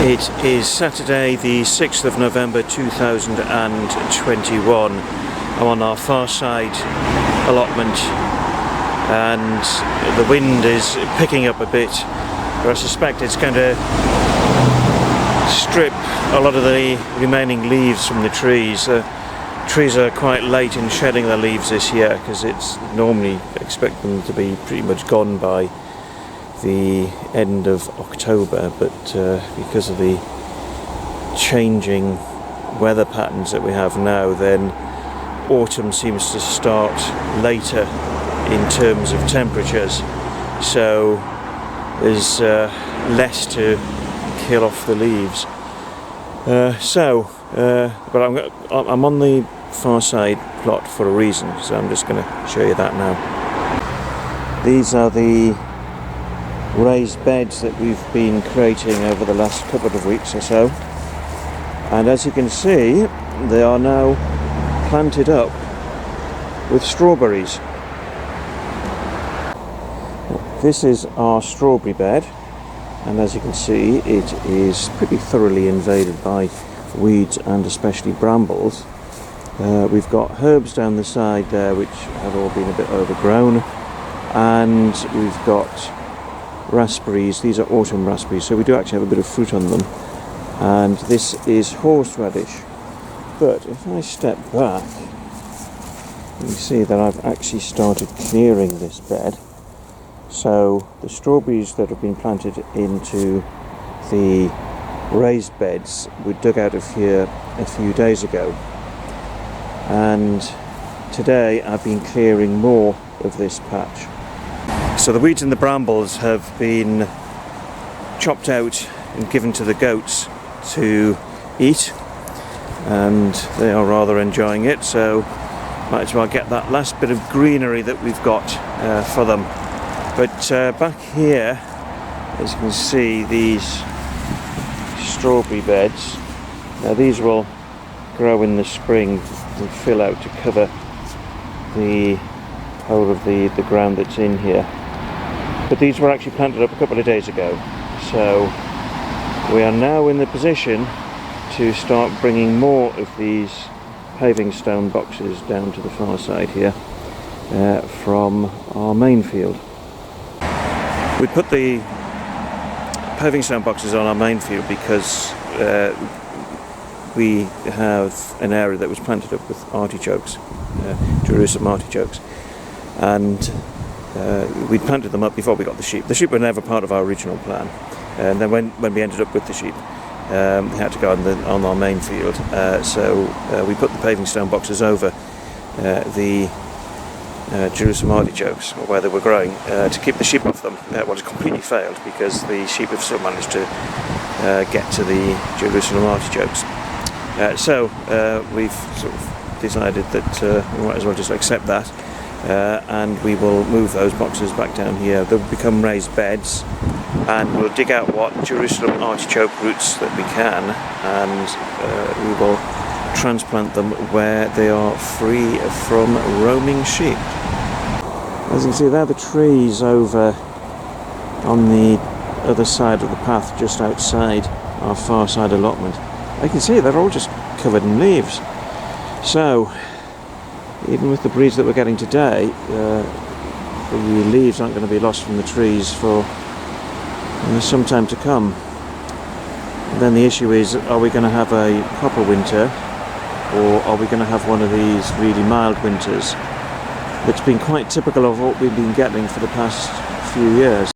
It is Saturday the 6th of November 2021. I'm on our far side allotment and the wind is picking up a bit, but I suspect it's going to strip a lot of the remaining leaves from the trees. Trees are quite late in shedding their leaves this year because it's normally expect them to be pretty much gone by the end of October, but because of the changing weather patterns that we have now, then autumn seems to start later in terms of temperatures, so there's less to kill off the leaves. But I'm on the far side plot for a reason, so I'm just going to show you that now. These are the raised beds that we've been creating over the last couple of weeks or so, and as you can see, they are now planted up with strawberries. This is our strawberry bed, and as you can see, it is pretty thoroughly invaded by weeds and especially brambles. We've got herbs down the side there which have all been a bit overgrown, and we've got raspberries. These are autumn raspberries, so we do actually have a bit of fruit on them, and this is horseradish. But if I step back, you can see that I've actually started clearing this bed. So the strawberries that have been planted into the raised beds were dug out of here a few days ago, and today I've been clearing more of this patch. So the weeds and the brambles have been chopped out and given to the goats to eat, and they are rather enjoying it, so might as well get that last bit of greenery that we've got for them. But back here, as you can see, these strawberry beds, now these will grow in the spring and fill out to cover the whole of the ground that's in here. But these were actually planted up a couple of days ago, so we are now in the position to start bringing more of these paving stone boxes down to the far side here from our main field. We put the paving stone boxes on our main field because we have an area that was planted up with artichokes, Jerusalem artichokes, and we planted them up before we got the sheep. The sheep were never part of our original plan, and then when we ended up with the sheep, they had to go on our main field, so we put the paving stone boxes over the Jerusalem artichokes, or where they were growing, to keep the sheep off them. Well, it completely failed because the sheep have still managed to get to the Jerusalem artichokes. So we've sort of decided that we might as well just accept that, and we will move those boxes back down here. They'll become raised beds, and we'll dig out what Jerusalem artichoke roots that we can, and we will transplant them where they are free from roaming sheep. As you can see, there are the trees over on the other side of the path, just outside our far side allotment. You can see they're all just covered in leaves. So even with the breeze that we're getting today, the leaves aren't going to be lost from the trees for some time to come. And then the issue is, are we going to have a proper winter, or are we going to have one of these really mild winters? It's been quite typical of what we've been getting for the past few years.